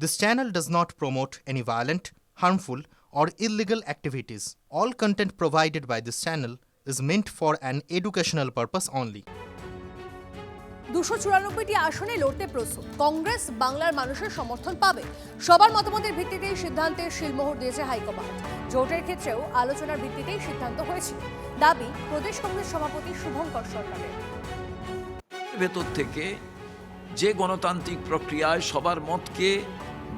This channel does not promote any violent, harmful, or illegal activities. All content provided by this channel is meant for an educational purpose only. 294টি আসনে লড়তে প্রস্তুত কংগ্রেস বাংলার মানুষের সমর্থন পাবে। সবার মতামতের ভিত্তিতেই সিদ্ধান্তে শিলমোহর দিয়েছে হাইকমান্ড। জোটের ক্ষেত্রেও আলোচনার ভিত্তিতেই সিদ্ধান্ত হয়েছিল, দাবি প্রদেশ কংগ্রেস সভাপতি শুভঙ্কর সরকারের। ভেতর থেকে যে গণতান্ত্রিক প্রক্রিয়ায় সবার মতকে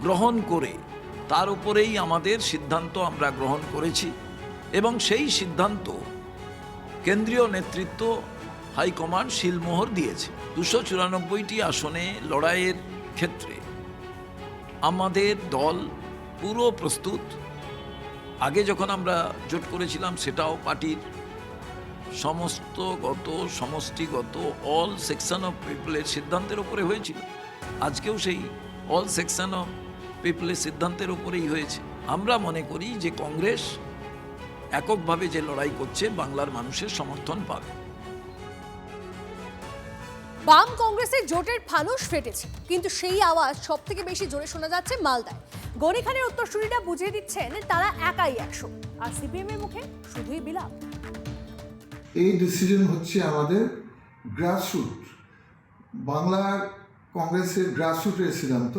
গ্রহণ করে তার উপরেই আমাদের সিদ্ধান্ত আমরা গ্রহণ করেছি এবং সেই সিদ্ধান্ত কেন্দ্রীয় নেতৃত্ব হাইকমান্ড শিলমোহর দিয়েছে। 294টি আসনে লড়াইয়ের ক্ষেত্রে আমাদের দল পুরো প্রস্তুত। আগে যখন আমরা জোট করেছিলাম সেটাও পার্টির সমষ্টিগত অল সেকশন অফ পিপলের সিদ্ধান্তের উপরে হয়েছিল। আজকেও সেই অল সেকশন অফ পিপলের সিদ্ধান্তের উপরেই হয়েছে। আমরা মনে করি যে কংগ্রেস এককভাবে যে লড়াই করছে বাংলার মানুষের সমর্থন পাবে। বাম কংগ্রেসের জোটের ফানুস ফেটেছে, কিন্তু সেই আওয়াজ সব থেকে বেশি জোরে শোনা যাচ্ছে মালদায়। গনি খানের উত্তরসূরিরা বুঝিয়ে দিচ্ছেন তারা একাই 100, আর সিপিএম এর মুখে শুধুই বিলাপ। এই ডিসিশন হচ্ছে আমাদের গ্রাসরুট, বাংলার কংগ্রেসের গ্রাসরুটের সিদ্ধান্ত।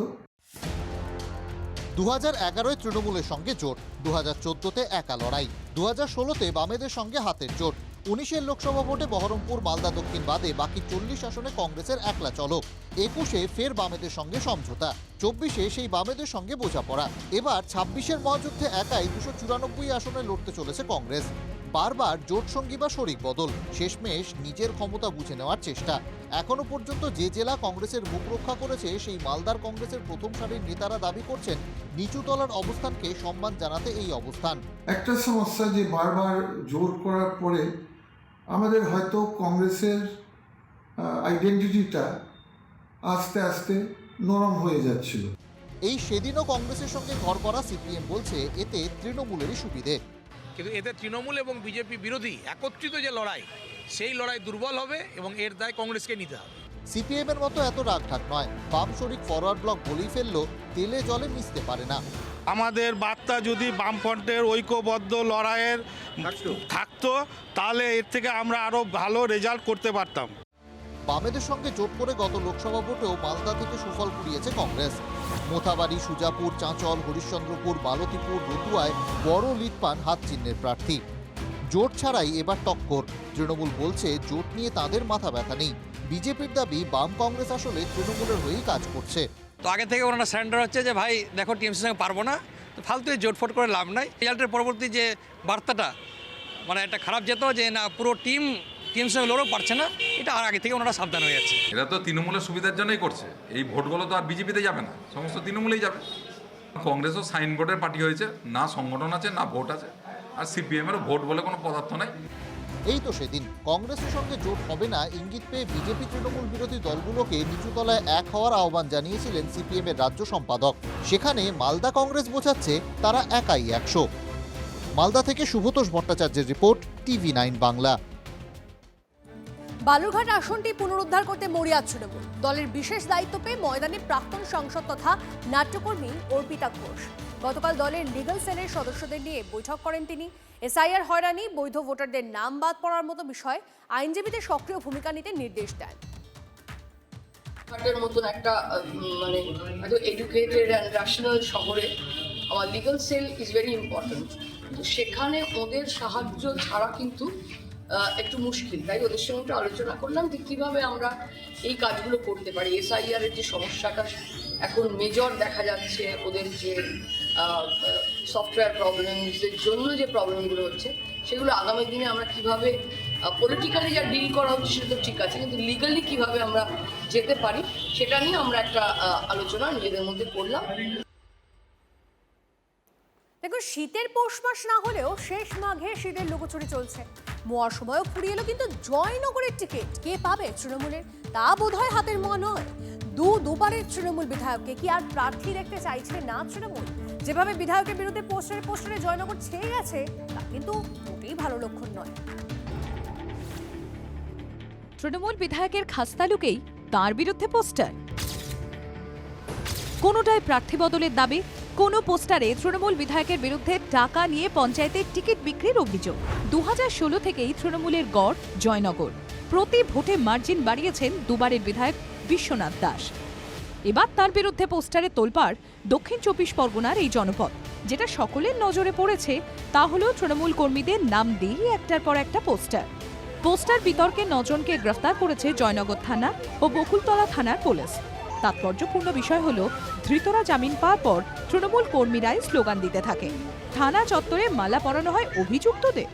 2011-য় তৃণমূলের সঙ্গে জোট, 2014-তে একা লড়াই, 2016-তে বামেদের সঙ্গে হাতের জোট, 19-এর লোকসভা ভোটে বহরমপুর মালদা দক্ষিণ বাদে বাকি 40 আসনে কংগ্রেসের একলা চলক, 21-এ ফের বামেদের সঙ্গে সমঝোতা, 24-এ সেই বামেদের সঙ্গে বোঝাপড়া। এবার 26-এর মহাযুদ্ধে একাই 294 আসনে লড়তে চলেছে কংগ্রেস। বারবার জোট সঙ্গী বা শরিক বদল, শেষমেশ নিজের ক্ষমতা বুঝে নেওয়ার চেষ্টা। এখনো পর্যন্ত যে জেলা কংগ্রেসের মুখ রক্ষা করেছে সেই মালদার কংগ্রেসের প্রথম সারির নেতারা দাবি করছেন নিচুতলার অবস্থানকে সম্মান জানাতে এই অবস্থান। একটা সমস্যা যে বারবার জোর করার পরে আমাদের হয়তো কংগ্রেসের আইডেন্টিটিটা আস্তে আস্তে নরম হয়ে যাচ্ছিল। এই সেদিনও কংগ্রেসের সঙ্গে ঘর করা সিপিএম বলছে এতে তৃণমূলেরই সুবিধে। কিন্তু এতে তৃণমূল এবং বিজেপি বিরোধী একত্রিত যে লড়াই, সেই লড়াই দুর্বল হবে এবং এর দায় কংগ্রেসকে নিতে হবে। সিপিএম এর মতো এত রাগঢাক নয়, বাম শরিক ফরওয়ার্ড ব্লক বলেই ফেললো তেলে জলে মিশতে পারে না। আমাদের বার্তা যদি বামফ্রন্টের ঐক্যবদ্ধ লড়াইয়ের থাকতো তাহলে এর থেকে আমরা আরো ভালো রেজাল্ট করতে পারতাম। বামেদের সঙ্গে জোট করে গত লোকসভা ভোটেও মালদা থেকে সুফল কুড়িয়েছে কংগ্রেস। মোথাবাড়ি, সুজাপুর, চাঁচল, হরিশ্চন্দ্রপুর, মালতীপুর, রতুয়ায় বড় লিড পান হাত চিহ্নের প্রার্থী। জোট ছাড়াই এবার টক্কর। তৃণমূল বলছে জোট নিয়ে তাদের মাথা ব্যথা নেই। বিজেপির দাবি বাম কংগ্রেস আসলে তৃণমূলের হয়েই কাজ করছে। তো আগে থেকে ওনারা সারেন্ডার হচ্ছে যে ভাই দেখো টিএমসির সঙ্গে পারবো না, তো ফালতু জোটফোট করে লাভ নাই। রেজাল্টের পরবর্তী যে বার্তাটা মানে একটা খারাপ যেত যে না পুরো টিএমসির সঙ্গে লড়েও পারছে না, এটা আর আগে থেকে ওনারা সাবধান হয়ে যাচ্ছে। এটা তো তৃণমূলের সুবিধার জন্যই করছে। এই ভোটগুলো তো আর বিজেপিতে যাবে না, সমস্ত তৃণমূলেই যাবে। কংগ্রেসও সাইনবোর্ডের পার্টি হয়েছে, না সংগঠন আছে না ভোট আছে, আর সিপিএমেরও ভোট বলে কোনো পদার্থ নাই। এই তো সেদিন কংগ্রেসের সঙ্গে জোট হবে না ইঙ্গিত পেয়ে বিজেপি তৃণমূল বিরোধী দলগুলোকে নিচুতলায় এক হওয়ার আহ্বান জানিয়েছিলেন সিপিএম এর রাজ্য সম্পাদক। সেখানে মালদা কংগ্রেস বোঝাচ্ছে তারা একাই 100। মালদা থেকে শুভতোষ ভট্টাচার্যের রিপোর্ট, TV9 বাংলা। বালুরঘাট আসনটি পুনরুদ্ধার করতে মরিয়া তৃণমূল। দলের বিশেষ দায়িত্ব পেয়ে ময়দানে প্রাক্তন সাংসদ তথা নাট্যকর্মী অর্পিতা ঘোষ। গতকাল দলের লিগ্যাল সেলের সদস্যদের নিয়ে বৈঠক করেন তিনি। এসআইআর হয়রানি, বৈধ ভোটারদের নাম বাদ পড়ার মতো বিষয়ে আইনজীবীদের সক্রিয় ভূমিকা নিতে নির্দেশ দেন। মতন একটা মানে এডুকেটেড অ্যান্ড ন্যাশনাল শহরে আমার legal cell is very important. কিন্তু সেখানে ওদের সাহায্য ছাড়া কিন্তু একটু মুশকিল, তাই ওদের সঙ্গে একটু আলোচনা করলাম যে কীভাবে আমরা এই কাজগুলো করতে পারি। এসআইআর এর যে সমস্যাটা এখন মেজর দেখা যাচ্ছে, ওদের যে সফটওয়্যার প্রবলেমসের জন্য যে প্রবলেমগুলো হচ্ছে, সেগুলো আগামী দিনে আমরা কীভাবে পলিটিক্যালি যা ডিল করা হচ্ছে সেটা তো ঠিক আছে, কিন্তু লিগালি কীভাবে আমরা যেতে পারি সেটা নিয়ে আমরা একটা আলোচনা নিজেদের মধ্যে করলাম। দেখুন, শীতের পৌষ মাস না হলেও শেষ মাঘে শীতের লুকোচুরি চলছে। মোয়ার সময়ও ফুরিয়ে এলো, কিন্তু জয়নগরের টিকিট কে পাবে তৃণমূলের তা বোধহয় হাতের মোয়া নয়। দুবারের তৃণমূল বিধায়ককে কি আর প্রার্থী দেখতে চাইছে না তৃণমূল? যেভাবে বিধায়কের বিরুদ্ধে পোস্টারে জয়নগর ছেয়ে গেছে তা কিন্তু মোটেই ভালো লক্ষণ নয়। তৃণমূল বিধায়কের খাস্তা লুকেই তাঁর বিরুদ্ধে পোস্টার। কোনোটায় প্রার্থী বদলের দাবি, কোনো পোস্টারে তৃণমূল বিধায়কের বিরুদ্ধে টাকা নিয়ে পঞ্চায়েতের টিকিট বিক্রির অভিযোগ। 2016 থেকেই তৃণমূলের গড় জয়নগর। প্রতি ভোটে মার্জিন বাড়িয়েছেন দুবারের বিধায়ক বিশ্বনাথ দাস। এবার তার বিরুদ্ধে পোস্টারে তোলপাড় দক্ষিণ 24 পরগনার এই জনপদ। যেটা সকলের নজরে পড়েছে তা হলো তৃণমূল কর্মীদের নাম দিয়ে একটার পর একটা পোস্টার বিতর্কে 9 জনকে গ্রেফতার করেছে জয়নগর থানা ও বকুলতলা থানার পুলিশ। তাৎপর্যপূর্ণ বিষয় হলো ধৃতরা জামিন পাওয়ার পর তৃণমূল কর্মীরাই স্লোগান দিতে থাকে। থানা চত্বরে মালা পরানো হয় অভিযুক্তদের।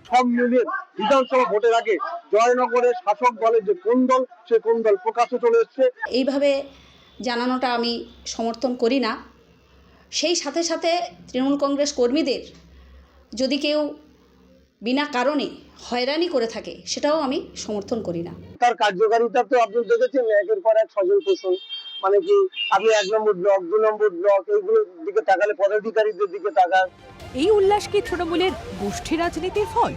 সব মিলিয়ে বিধানসভা ভোটের আগে জয়নগরের শাসক দলের যে কোন দল সে কোন দল প্রকাশ্যে চলে এসছে। এইভাবে জানানোটা আমি সমর্থন করি না। সেই সাথে সাথে তৃণমূল কংগ্রেস কর্মীদের যদি কেউ বিনা কারণে হয়রানি করে থাকে সেটাও আমি সমর্থন করি না। তার কার্যকারিতা তো আপনি দেখেছেন, একের পর এক সজল পোষণ, মানে কি আপনি 1 নম্বর ব্লক 2 নম্বর ব্লক এইগুলোর দিকে তাকালে পদাধিকারীদের দিকে তাকান। এই উল্লাস কি তৃণমূলের গোষ্ঠী রাজনীতির ফল?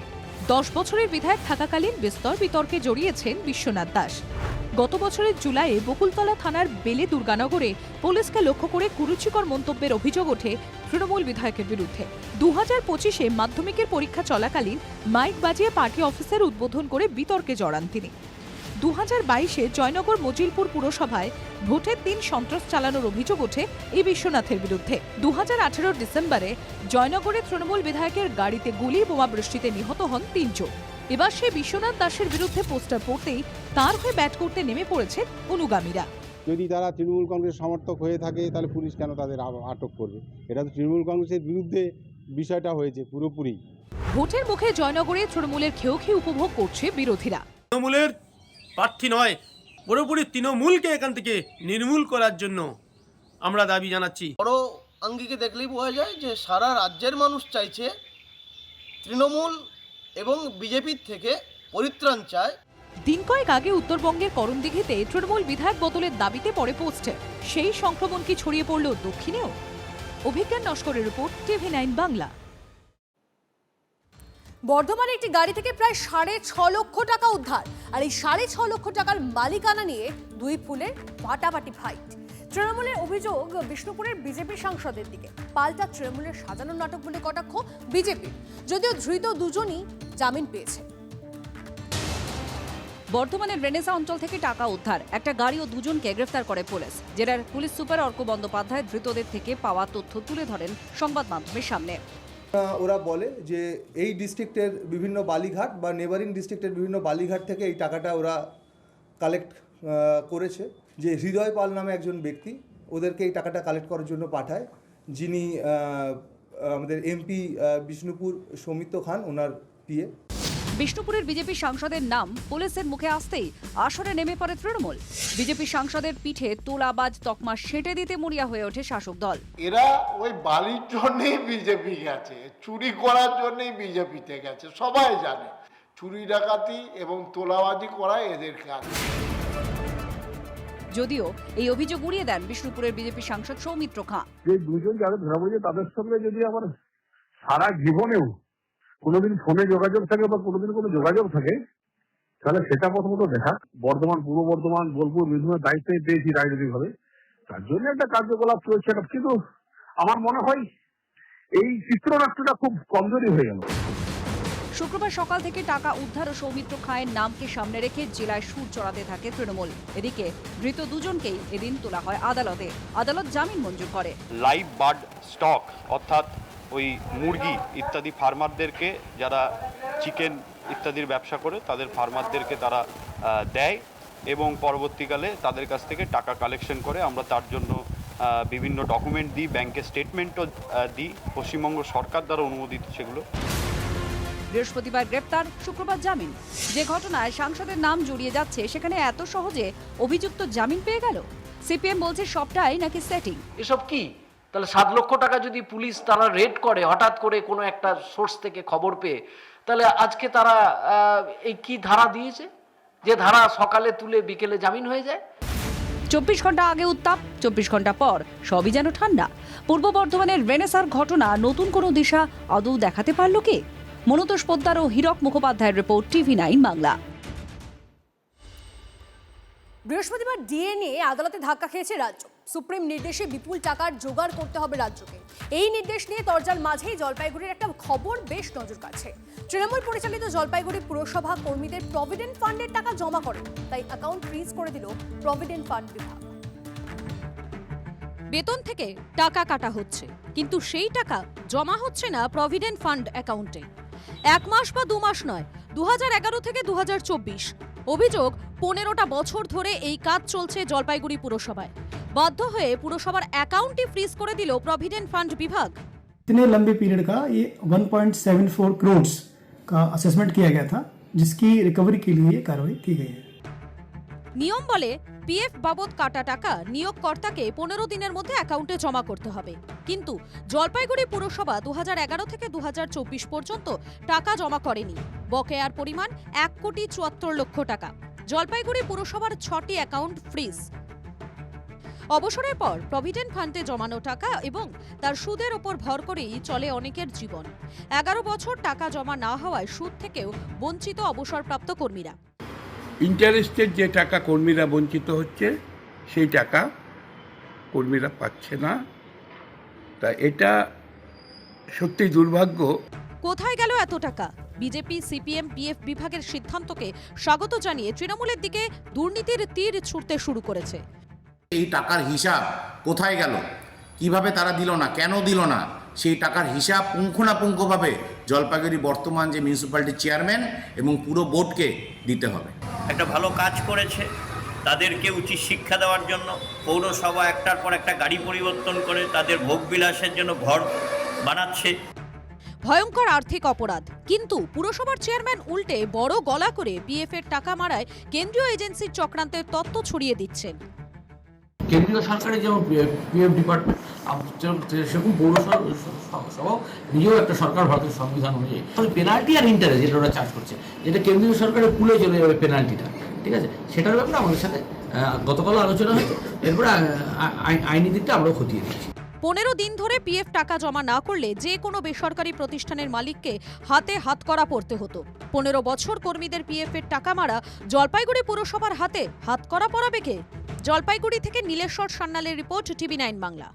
10 বছরের বিধায়ক থাকাকালীন বিস্তর বিতর্কে জড়িয়েছেন বিশ্বনাথ দাস। গত বছরের জুলাইয়ে বকুলতলা থানার বেলে দুর্গানগরে পুলিশকে লক্ষ্য করে কুরুচিকর মন্তব্যের অভিযোগ ওঠে তৃণমূল বিধায়কের বিরুদ্ধে। 2025-এ মাধ্যমিকের পরীক্ষা চলাকালীন মাইক বাজিয়ে পার্টি অফিসের উদ্বোধন করে বিতর্কে জড়ান তিনি। 2022-এ জয়নগর মজিলপুর পুরসভায় ভোটের দিন সন্ত্রাস চালানোর অভিযোগ ওঠে এই বিশ্বনাথের বিরুদ্ধে। 2018 ডিসেম্বরে জয়নগরে তৃণমূল বিধায়কের গাড়িতে গুলি বোমা বৃষ্টিতে নিহত হন 3 জন। এবার সেই বিশ্বনাথ দাসের বিরুদ্ধে পোস্টার পড়তেই তার হয়ে ব্যাট করতে নেমে পড়েছে অনুগামীরা। যদি তারা তৃণমূল কংগ্রেস সমর্থক হয়ে থাকে তাহলে পুলিশ কেন তাদের আটক করবে? এটা তো তৃণমূল কংগ্রেসের বিরুদ্ধে বিষয়টা হয়েছে পুরোপুরি। ভোটের মুখে জয়নগরে তৃণমূলের খেয়ে উপভোগ করছে বিরোধীরা। তৃণমূলের প্রার্থী নয়, পুরোপুরি তৃণমূলকে এখান থেকে নির্মূল করার জন্য আমরা দাবি জানাচ্ছি। বড় আঙ্গিকে দেখলেই বোঝা যায় যে সারা রাজ্যের মানুষ চাইছে তৃণমূল এবং বিজেপির থেকে পরিত্রাণ চায়। দিন কয়েক আগে উত্তরবঙ্গের করণদিঘিতে তৃণমূল বিধায়ক বদলের দাবিতে পড়ে পোস্টার। সেই সংক্রমণ কি ছড়িয়ে পড়ল দক্ষিণেও? অভিজ্ঞান নস্করের রিপোর্ট, TV9 বাংলা। বর্ধমানে একটি গাড়ি থেকে প্রায় 6.5 লক্ষ টাকা উদ্ধার। আর এই 6.5 লক্ষ টাকার মালিকানা নিয়ে দুই ফুলের ফাটাফাটি ফাইট। তৃণমূলের অভিযোগ বিষ্ণুপুরের বিজেপি সাংসদের দিকে, পাল্টা তৃণমূলের সাজানো নাটক বলে কটাক্ষ বিজেপির, যদিও ধৃত দুজনই জামিন পেয়েছে। বর্ধমানের রেনেসা অঞ্চল থেকে টাকা উদ্ধার, একটা গাড়ি ও 2 জনকে গ্রেফতার করে পুলিশ। জেলার পুলিশ সুপার অর্ক বন্দ্যোপাধ্যায় ধৃতদের থেকে পাওয়া তথ্য তুলে ধরেন সংবাদ মাধ্যমের সামনে। ওরা বলে যে এই ডিস্ট্রিক্টের বিভিন্ন বালিঘাট বা নেবারিং ডিস্ট্রিক্টের বিভিন্ন বালিঘাট থেকে এই টাকাটা ওরা কালেক্ট করেছে। যে হৃদয় পাল নামে একজন ব্যক্তি ওদেরকে এই টাকাটা কালেক্ট করার জন্য পাঠায়, যিনি আমাদের এমপি বিষ্ণুপুর সৌমিত্র খান, ওনার পিএ। বিষ্ণুপুরের বিজেপি সাংসদের নাম পুলিশের মুখে আসতেই আসরে নেমে পড়ে তৃণমূল। বিজেপি সাংসদের পিঠে তোলাবাজ তকমা সেঁটে দিতে মরিয়া হয়ে ওঠে শাসক দল। এরা ওই বালির জন্যই বিজেপি গেছে, চুরি করার জন্যই বিজেপিতে গেছে, সবাই জানে। চুরি ডাকাতি এবং তোলাবাজি করা এদের কাজ। যদিও এই অভিযোগ উড়িয়ে দেন বিষ্ণুপুরের বিজেপি সাংসদ সৌমিত্র খাঁ। যে 2 জন যারা ধরা পড়েছে তাদের সঙ্গে যদি আমার সারা জীবনেও কোনোদিন ফোনে যোগাযোগ থাকে বা কোনোদিন কোনো যোগাযোগ থাকে তাহলে সেটা প্রথমত দেখা। বর্ধমান, পূর্ব বর্ধমান, বোলপুর, বীরভূমের দায়িত্বে পেয়েছি রাজনৈতিকভাবে, তার জন্য একটা কার্যকলাপ চলছে। কিন্তু আমার মনে হয় এই চিত্রনাট্যটা খুব কমজোরি হয়ে গেল। শুক্রবার সকাল থেকে টাকা উদ্ধার ও সৌমিত্র খাঁয়ের নামকে সামনে রেখে জেলায় সুর চড়াতে থাকে তৃণমূল। এদিকে ধৃত 2 জনকেই এদিন তোলা হয় আদালতে। আদালত জামিন মঞ্জুর করে। লাইভ বার্ড স্টক অর্থাৎ ওই মুরগি ইত্যাদি ফার্মারদেরকে, যারা চিকেন ইত্যাদির ব্যবসা করে তাদের ফার্মারদেরকে তারা দেয় এবং পরবর্তীকালে তাদের কাছ থেকে টাকা কালেকশন করে। আমরা তার জন্য বিভিন্ন ডকুমেন্ট দিই, ব্যাংকের স্টেটমেন্টও দিই, পশ্চিমবঙ্গ সরকার দ্বারা অনুমোদিত সেগুলো। বৃহস্পতিবার গ্রেপ্তার, শুক্রবার জামিন। যে ঘটনায় সাংসদের নাম জড়িয়ে যাচ্ছে সেখানে এত সহজে অভিযুক্ত জামিন পেয়ে গেল। সিপিএম বলছে সবটাই নাকি সেটিং। এসব কি? তাহলে 7 লক্ষ টাকা যদি পুলিশ তারা রেড করে হঠাৎ করে কোনো একটা সোর্স থেকে খবর পেয়ে, তাহলে আজকে তারা এই কি ধারা দিয়েছে যে ধারা সকালে তুলে বিকেলে জামিন হয়ে যায়? 24 ঘন্টা আগে উত্তাপ, 24 ঘন্টা পর সবই যেন ঠান্ডা। পূর্ব বর্ধমানের রেনেসার ঘটনা নতুন কোনো দিশা আদৌ দেখাতে পারল কি? মনতোষ পোদ্দার ও হীরক মুখোপাধ্যায়ের রিপোর্ট, TV9 বাংলা। বৃহস্পতিবার ডিএ নিয়ে আদালতে ধাক্কা খেয়েছে রাজ্য। সুপ্রিম নির্দেশে বিপুল টাকার জোগাড় করতে হবে রাজ্যকে। এই নির্দেশ নিয়ে তরজার মাঝেই জলপাইগুড়ির একটা খবর বেশ নজর কাড়ছে। তৃণমূল পরিচালিত জলপাইগুড়ি পুরসভা কর্মীদের প্রভিডেন্ট ফান্ডের টাকা জমা করেন, তাই অ্যাকাউন্ট ফ্রিজ করে দিল প্রভিডেন্ট ফান্ড বিভাগ। বেতন থেকে টাকা কাটা হচ্ছে, কিন্তু সেই টাকা জমা হচ্ছে না প্রভিডেন্ট ফান্ড অ্যাকাউন্টে। 1 মাস বা 2 মাস নয়, 2011 থেকে 2024 অভিযোগ 15টা বছর ধরে এই কাজ চলছে জলপাইগুড়ি পুরসভায়। বাধ্য হয়ে পুরসভার অ্যাকাউন্টই ফ্রিজ করে দিল প্রভিডেন্ট ফান্ড বিভাগ। इतने लंबे पीरियड का ये 1.74 करोड़ का असेसमेंट किया गया था, जिसकी रिकवरी के लिए ये कार्रवाई की गई है। নিয়ম বলে পিএফ বাবদ কাটা টাকা নিয়োগকর্তাকে 15 দিনের মধ্যে অ্যাকাউন্টে জমা করতে হবে, কিন্তু জলপাইগুড়ি পুরসভা 2011 থেকে 2024 পর্যন্ত টাকা জমা করেনি। বকেয়ার পরিমাণ 1,74,00,000 টাকা। জলপাইগুড়ি পুরসভার 6টি অ্যাকাউন্ট ফ্রিজ। অবসরের পর প্রভিডেন্ট ফান্ডে জমানো টাকা এবং তার সুদের ওপর ভর করেই চলে অনেকের জীবন। 11 বছর টাকা জমা না হওয়ায় সুদ থেকেও বঞ্চিত অবসরপ্রাপ্ত কর্মীরা। ইন্টারেস্টের যে টাকা কর্মীরা বঞ্চিত হচ্ছে, সেই টাকা কর্মীরা পাচ্ছে না। তা এটা সত্যি দুর্ভাগ্য। কোথায় গেল এত টাকা? বিজেপি সিপিএম পিএফ বিভাগের সিদ্ধান্তকে স্বাগত জানিয়ে তৃণমূলের দিকে দুর্নীতির তীর ছুঁড়তে শুরু করেছে। এই টাকার হিসাব কোথায় গেল, কিভাবে তারা দিল না, কেন দিল না, সেই টাকার হিসাব পুঙ্খানুপুঙ্খভাবে জলপাইগুড়ি বর্তমান যে মিউনিসিপ্যালিটির চেয়ারম্যান এবং পুরো বোর্ডকে দিতে হবে। একটা ভালো কাজ করেছে, তাদেরকে উচিত শিক্ষা দেওয়ার জন্য পৌরসভা একটার পর একটা গাড়ি পরিবর্তন করে তাদের ভোগবিলাসের জন্য ঘর বানাচ্ছে। ভয়ঙ্কর আর্থিক অপরাধ, কিন্তু পুরসভার চেয়ারম্যান উল্টে বড় গলা করে পিএফ এর টাকা মারায় কেন্দ্রীয় এজেন্সির চক্রান্তের তথ্য ছড়িয়ে দিচ্ছেন। কেন্দ্রীয় সরকারের যেমন পিএফ ডিপার্টমেন্ট, সেরকম পৌরসভা নিজেও একটা সরকার, ভারতের সংবিধান অনুযায়ী পেনাল্টি আর ইন্টারেস্ট যেটা ওরা চার্জ করছে, যেটা কেন্দ্রীয় সরকারের পুলে চলে যাবে পেনাল্টিটা, ঠিক আছে, সেটার ব্যাপারে আমাদের সাথে গতকাল আলোচনা হয়েছে। এরপরে আইনি দিকটা আমরা খতিয়ে দিচ্ছি। 15 দিন ধরে পিএফ টাকা জমা না করলে যে কোনো বেসরকারি প্রতিষ্ঠানের মালিককে হাতে হাতকড়া পড়তে হতো। 15 বছর কর্মীদের পিএফ এর টাকা মারা জলপাইগুড়ি পুরসভার হাতে হাতকড়া পরাবে কে? জলপাইগুড়ি থেকে নীলেশ্বর সান্যালের রিপোর্ট, টিভি9 বাংলা।